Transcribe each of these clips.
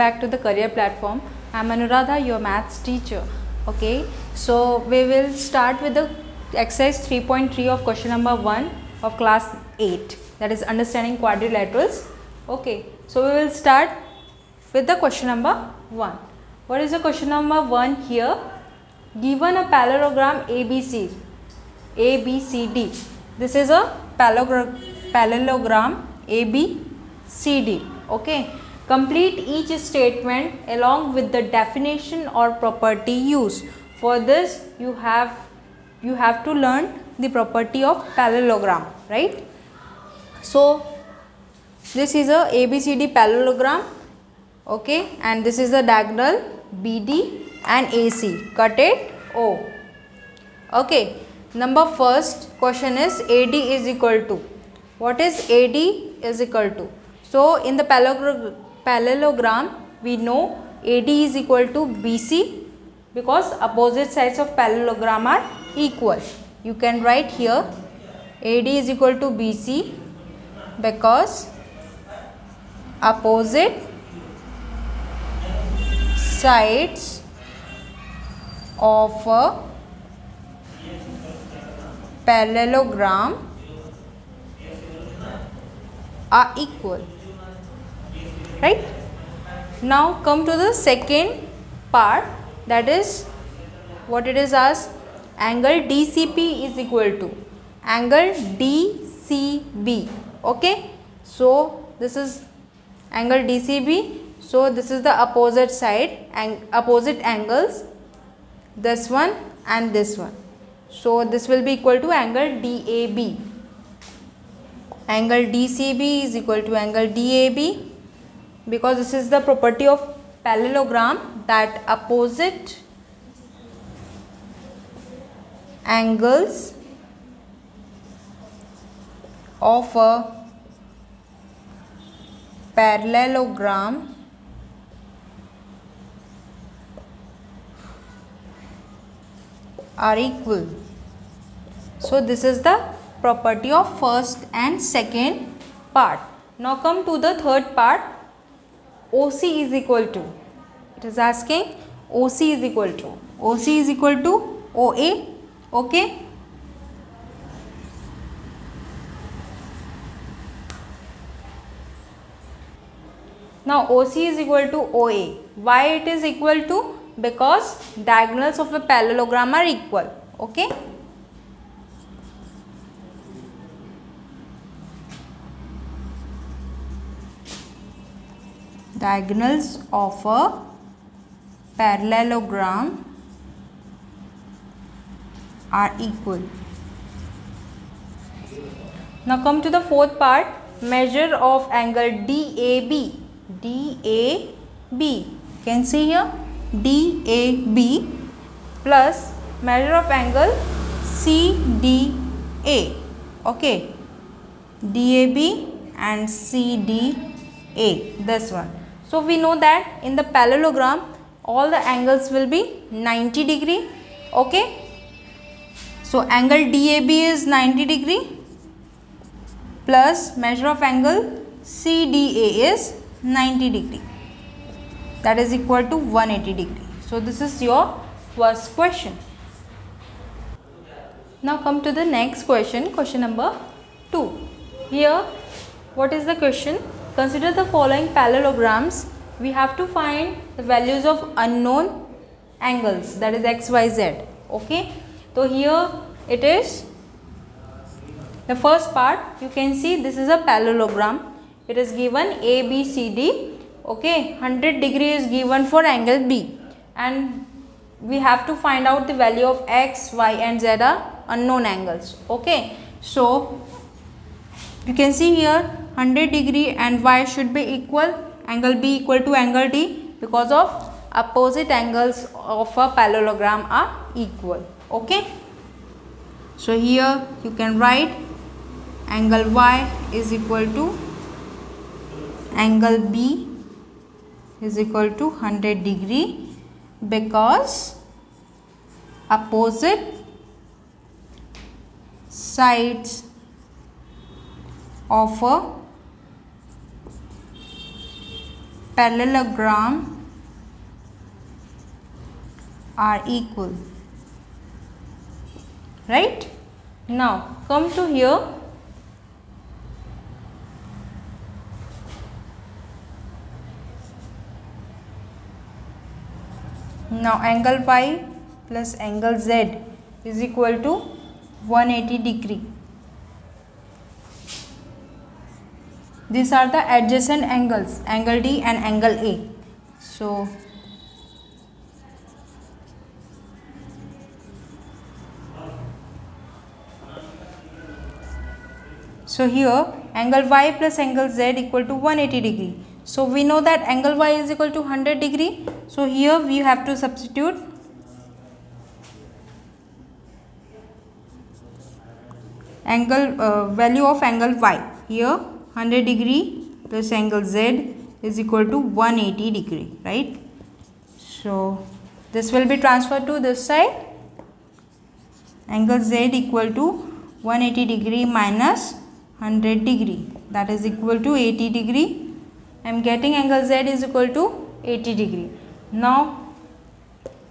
back to the career platform. I am Anuradha, your maths teacher. Okay, so we will start with the exercise 3.3 of question number 1 of class 8, that is understanding quadrilaterals. Okay, so we will start with the question number 1. What is the question number 1 here? Given a parallelogram ABCD. This is a parallelogram ABCD. Okay. Complete each statement along with the definition or property used. For this, you have to learn the property of parallelogram, right? So this is a ABCD parallelogram. Okay, and this is the diagonal BD and AC. Cut it O. Okay. Number first question is AD is equal to. What is AD is equal to? So in the parallelogram we know AD is equal to BC because opposite sides of parallelogram are equal. You can write here AD is equal to BC because opposite sides of a parallelogram are equal, right? Now come to the second part, that is what it is asked, angle DCP is equal to angle DCB. Okay, so this is angle DCB, so this is the opposite side and opposite angles, this one and this one. So this will be equal to angle DAB. Angle DCB is equal to angle DAB because this is the property of parallelogram that opposite angles of a parallelogram are equal. So this is the property of first and second part. Now come to the third part, OC is equal to. It is asking OC is equal to. OC is equal to OA. Okay. Now OC is equal to OA. Why it is equal to? Because diagonals of a parallelogram are equal. Okay. Diagonals of a parallelogram are equal. Now come to the fourth part, measure of angle DAB. DAB, you can see here DAB plus measure of angle CDA. Okay, DAB and CDA, this one. So we know that in the parallelogram all the angles will be 90 degree. Okay, so angle DAB is 90 degree plus measure of angle CDA is 90 degree, that is equal to 180 degree. So this is your first question. Now come to the next question, question number 2. Here what is the question? Consider the following parallelograms. We have to find the values of unknown angles, that is x, y, z. Okay, so here it is the first part. You can see this is a parallelogram. It is given ABCD. Okay, 100 degree is given for angle B and we have to find out the value of x, y and z are unknown angles. Okay, so you can see here 100 degree and y should be equal, angle B equal to angle D because of opposite angles of a parallelogram are equal. Okay, so here you can write angle y is equal to angle B is equal to 100 degree because opposite sides of a parallelogram are equal. Right? Now come to here. Now angle y plus angle z is equal to 180 degree. These are the adjacent angles, angle D and angle A. So here angle y plus angle z equal to 180 degree. So we know that angle y is equal to 100 degree. So here we have to substitute angle value of angle y. Here 100 degree plus angle z is equal to 180 degree, right? So this will be transferred to this side. Angle z equal to 180 degree minus 100 degree, that is equal to 80 degree. I am getting angle z is equal to 80 degree. Now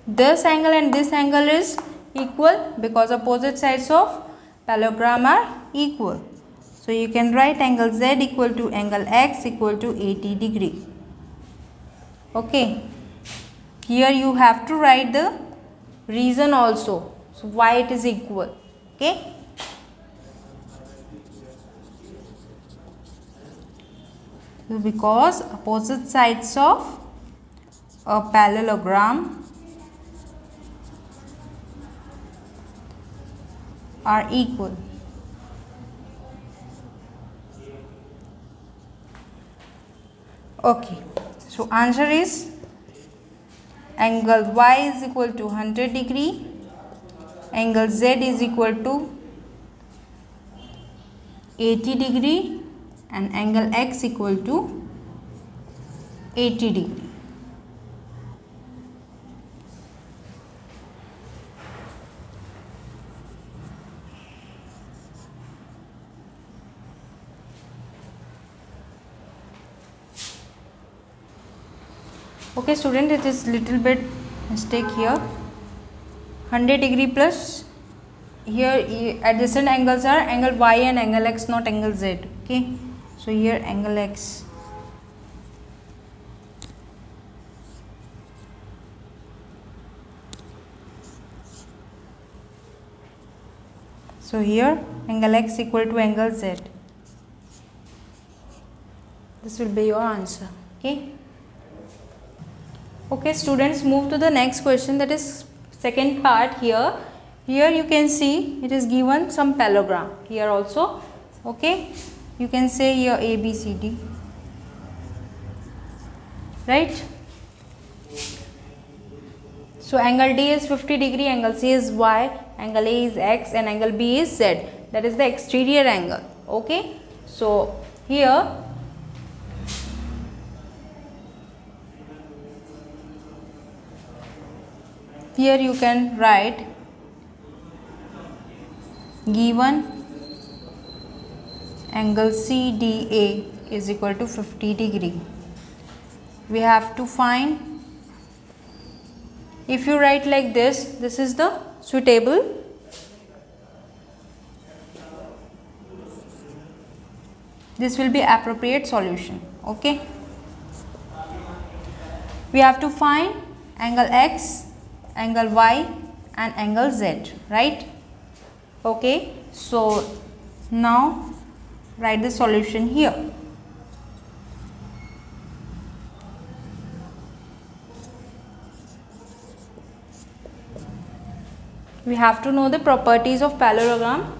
this angle and this angle is equal because opposite sides of parallelogram are equal. So you can write angle z equal to angle x equal to 80 degree. Okay. Here you have to write the reason also. So why it is equal. Okay. Because opposite sides of a parallelogram are equal. Okay, so answer is angle y is equal to 100 degree, angle z is equal to 80 degree and angle x equal to 80 degree. Okay student, it is little bit mistake here. 100 degree plus here adjacent angles are angle y and angle x, not angle z. Okay, so here angle x. So here angle x equal to angle z. This will be your answer. Okay. Okay students, move to the next question, that is second part here. Here you can see it is given some parallelogram here also. Okay, you can say here A, B, C, D, right? So angle D is 50 degree, angle C is Y, angle A is X and angle B is Z. That is the exterior angle. Okay, so here you can write given angle CDA is equal to 50 degree. We have to find, if you write like this is the suitable. This will be appropriate solution. Okay, we have to find angle X, angle Y and angle Z, right? Okay, so now write the solution here. We have to know the properties of parallelogram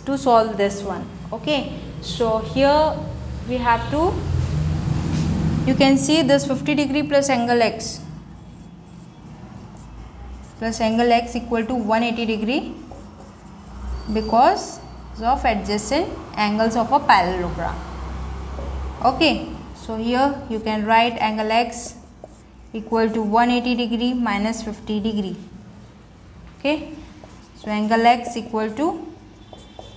to solve this one. Okay, so here we have to, you can see this 50 degree plus angle X plus angle X equal to 180 degree because of adjacent angles of a parallelogram. Okay, so here you can write angle X equal to 180 degree minus 50 degree. Okay, so angle X equal to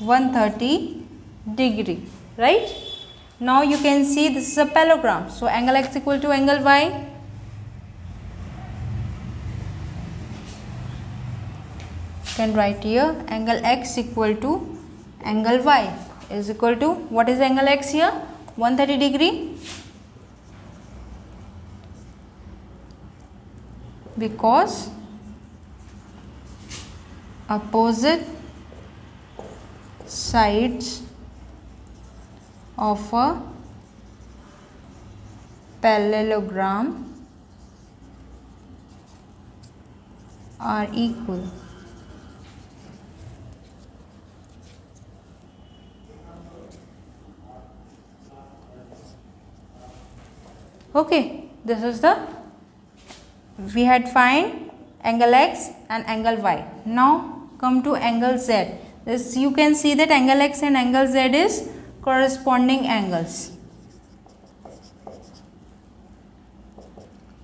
130 degree, right? Now you can see this is a parallelogram. So angle x equal to angle y. You can write here angle x equal to angle y is equal to, what is angle x here? 130 degree. Because opposite sides of a parallelogram are equal. Okay, this is the, we had find angle x and angle y. Now come to angle z. This you can see that angle x and angle z is corresponding angles.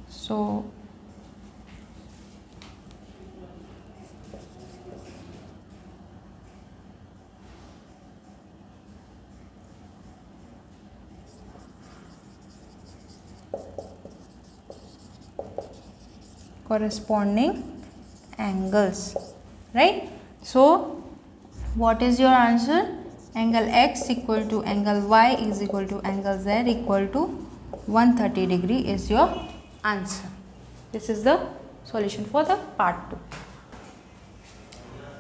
So corresponding angles, right? So what is your answer? Angle x equal to angle y is equal to angle z equal to 130 degree is your answer. This is the solution for the part 2.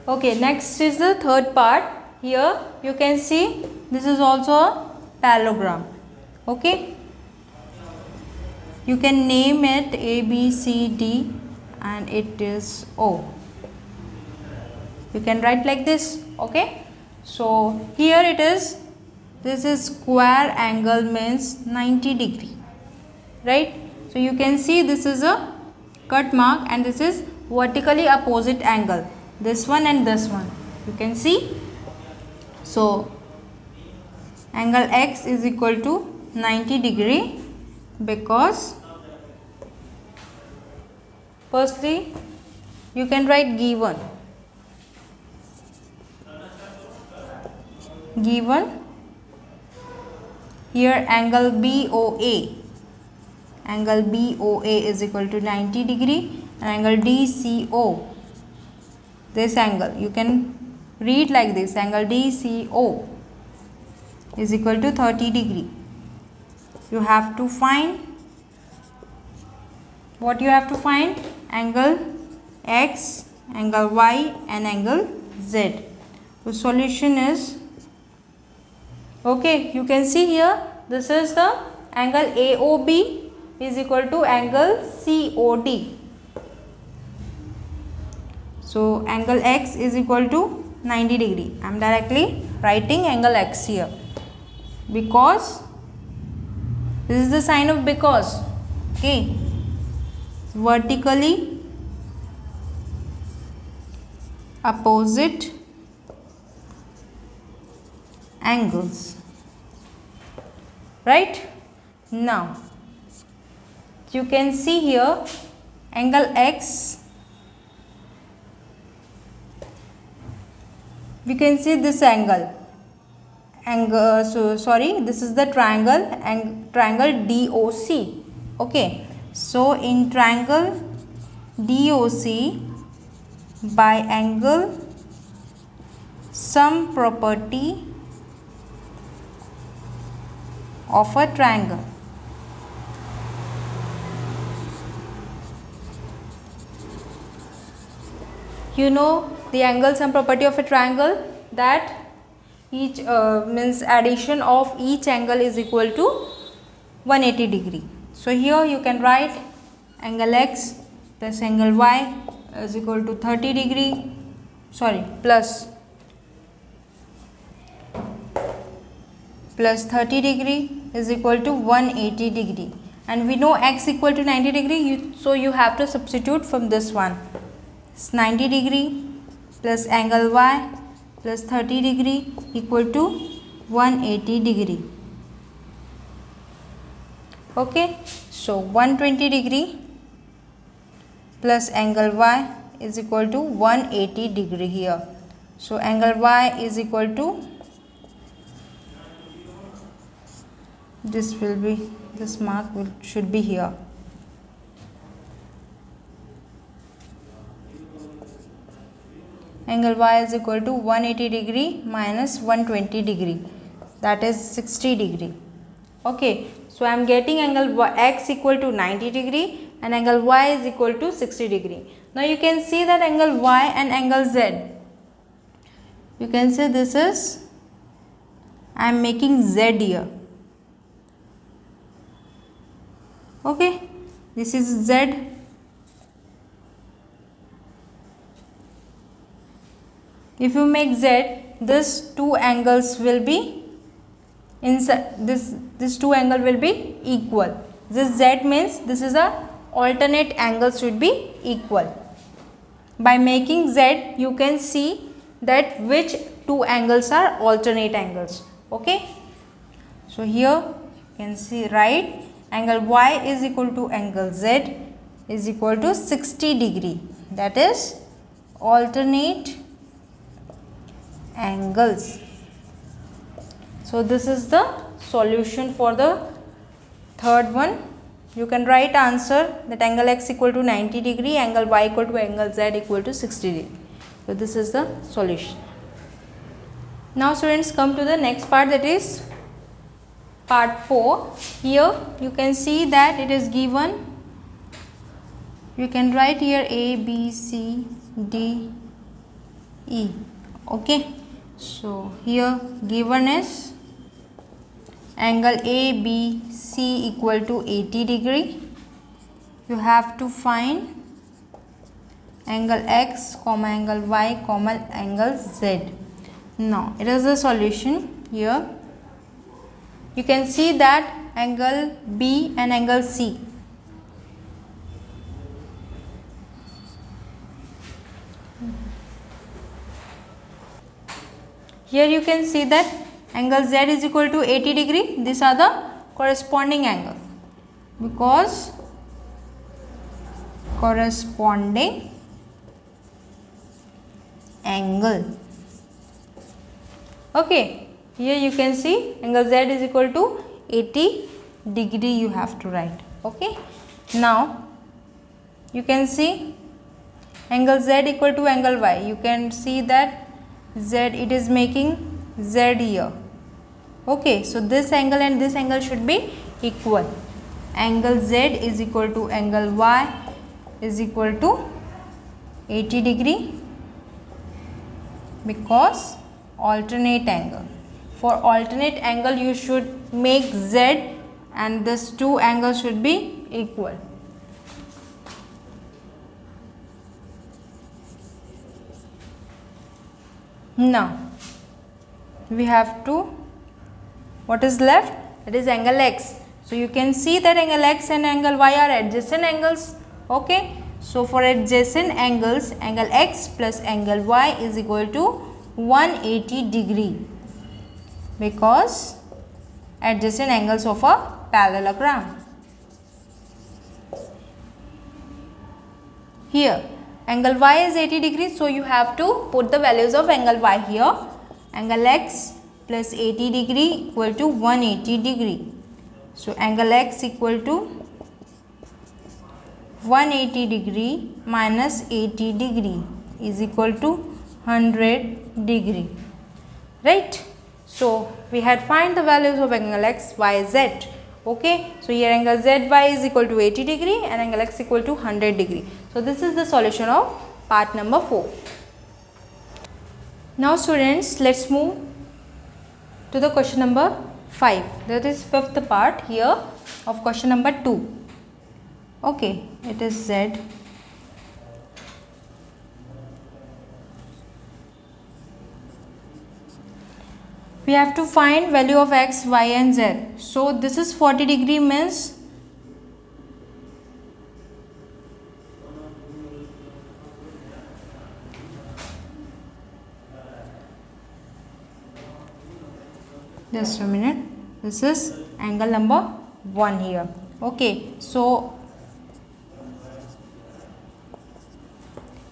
Okay, next is the third part. Here you can see this is also a parallelogram. Okay, you can name it A, B, C, D and it is O. You can write like this. Okay, so here it is, this is square angle means 90 degree, right? So you can see this is a cut mark and this is vertically opposite angle, this one and this one, you can see. So angle x is equal to 90 degree because firstly you can write given here angle BOA, angle BOA is equal to 90 degree and angle DCO, this angle you can read like this, angle DCO is equal to 30 degree. You have to find, what you have to find? Angle x, angle y and angle z. The solution is, okay, you can see here this is the angle AOB is equal to angle COD. So angle x is equal to 90 degree. I am directly writing angle x here because this is the sign of because. Okay, vertically opposite angles, right? Now you can see here angle x, we can see this angle, so sorry, this is the triangle and triangle DOC. Okay, so in triangle DOC by angle sum property of a triangle, you know the angle sum property of a triangle, that each means addition of each angle is equal to 180 degree. So here you can write angle x plus angle y is equal to 30 degree, sorry, plus 30 degree is equal to 180 degree, and we know x equal to 90 degree, so you have to substitute from this one. It's 90 degree plus angle y plus 30 degree equal to 180 degree. Okay, so 120 degree plus angle y is equal to 180 degree here. So angle y is equal to this mark should be here. Angle y is equal to 180 degree minus 120 degree, that is 60 degree. Okay, so I am getting angle x equal to 90 degree and angle y is equal to 60 degree. Now you can see that angle y and angle z, you can say this is, I am making z here. Okay, this is z. If you make z, this two angles will be inside, this two angle will be equal. This z means this is a alternate angle should be equal. By making z, you can see that which two angles are alternate angles. Okay, so here you can see, right, angle y is equal to angle z is equal to 60 degree, that is alternate angles. So this is the solution for the third one. You can write answer that angle x equal to 90 degree, angle y equal to angle z equal to 60 degree. So this is the solution. Now students, come to the next part, that is part 4. Here you can see that it is given, you can write here A, B, C, D, E. Okay, so here given is angle ABC equal to 80 degree. You have to find angle x, angle y, angle z. Now it is the solution. Here you can see that angle B and angle C, here you can see that angle z is equal to 80 degree. These are the corresponding angle, because corresponding angle. Okay, here you can see angle z is equal to 80 degree, you have to write. Okay, now you can see angle z equal to angle y. You can see that z, it is making z here. Okay, so this angle and this angle should be equal. Angle z is equal to angle y is equal to 80 degree, because alternate angle. For alternate angle you should make z and this two angles should be equal. Now we have to, what is left? It is angle x. So you can see that angle x and angle y are adjacent angles. Okay, so for adjacent angles, angle x plus angle y is equal to 180 degree, because adjacent angles of a parallelogram. Here angle y is 80 degrees, so you have to put the values of angle y here. Angle x plus 80 degree equal to 180 degree. So angle x equal to 180 degree minus 80 degree is equal to 100 degree, right? So we had find the values of angle x, y, z. Okay, so here angle zy is equal to 80 degree and angle x equal to 100 degree. So this is the solution of part number 4. Now students, let's move to the question number 5. That is fifth part here of question number 2. Okay, it is z. We have to find value of x, y and z. So this is 40 degree means just a minute, this is angle number 1 here. Okay, so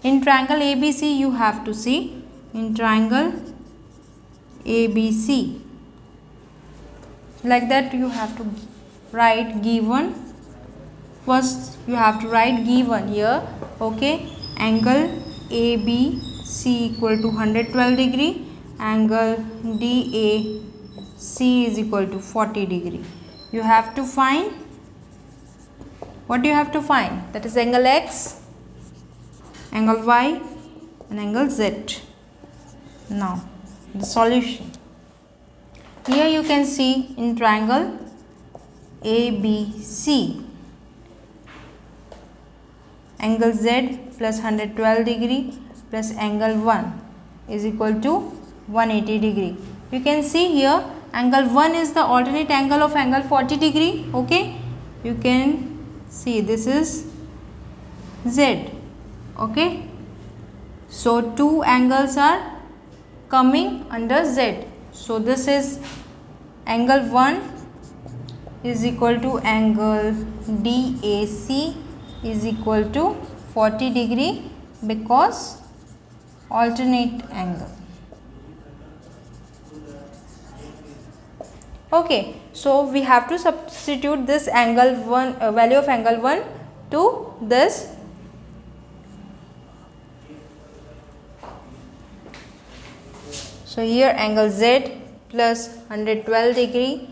in triangle ABC you have to see, in triangle ABC like that you have to write given. First you have to write given here. Okay, angle ABC equal to 112 degree, angle DAC is equal to 40 degree. You have to find, what do you have to find? That is angle X, angle Y and angle Z. Now the solution. Here you can see in triangle ABC, angle Z plus 112 degree plus angle 1 is equal to 180 degree. You can see here angle 1 is the alternate angle of angle 40 degree. Okay, you can see this is Z. Okay, so two angles are coming under Z. So this is angle 1 is equal to angle DAC is equal to 40 degree because alternate angle. Okay, so we have to substitute this angle 1 value of angle 1 to this. So here angle Z plus 112 degree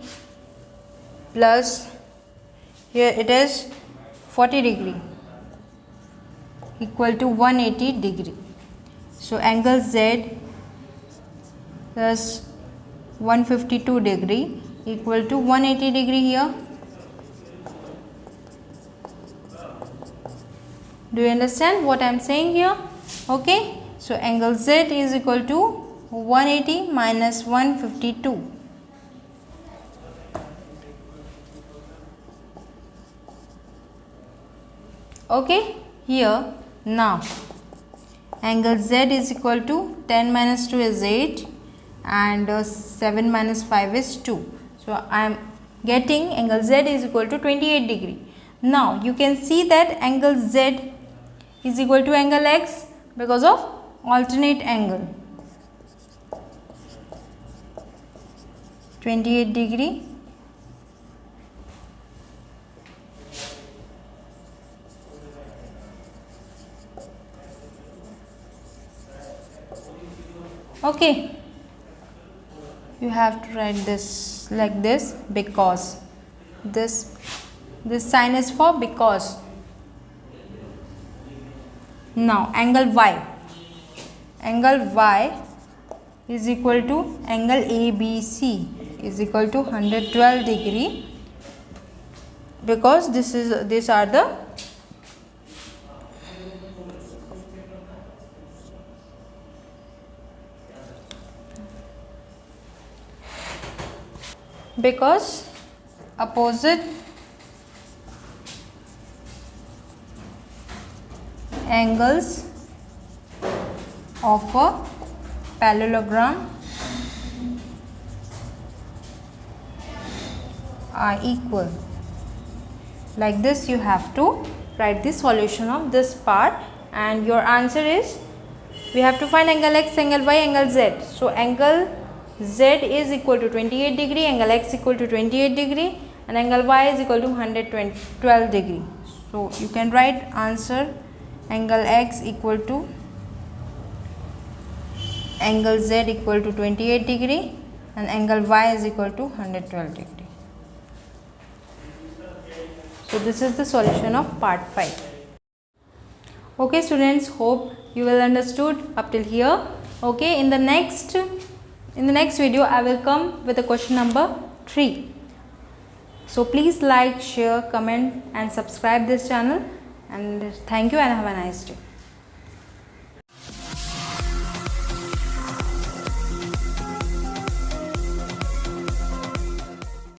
plus here it is 40 degree equal to 180 degree. So angle Z plus 152 degree equal to 180 degree here. Do you understand what I am saying here? Okay, so angle Z is equal to 180 minus 152. Okay, here now angle Z is equal to 10 minus 2 is 8 and 7 minus 5 is 2. So I am getting angle Z is equal to 28 degree. Now you can see that angle Z is equal to angle X because of alternate angle. 28 degree. Okay, you have to write this like this because this sign is for because. Now angle Y is equal to angle ABC is equal to 112 degree because these are the because opposite angles of a parallelogram are equal. Like this you have to write the solution of this part and your answer is, we have to find angle X, angle Y, angle Z. So angle Z is equal to 28 degree, angle X equal to 28 degree and angle Y is equal to 112 degree. So you can write answer angle X equal to angle Z equal to 28 degree and angle Y is equal to 112 degree. So this is the solution of part 5. Okay students, hope you will understood up till here. Okay, in the next video I will come with the question number 3. So please like, share, comment and subscribe this channel, and thank you and have a nice day.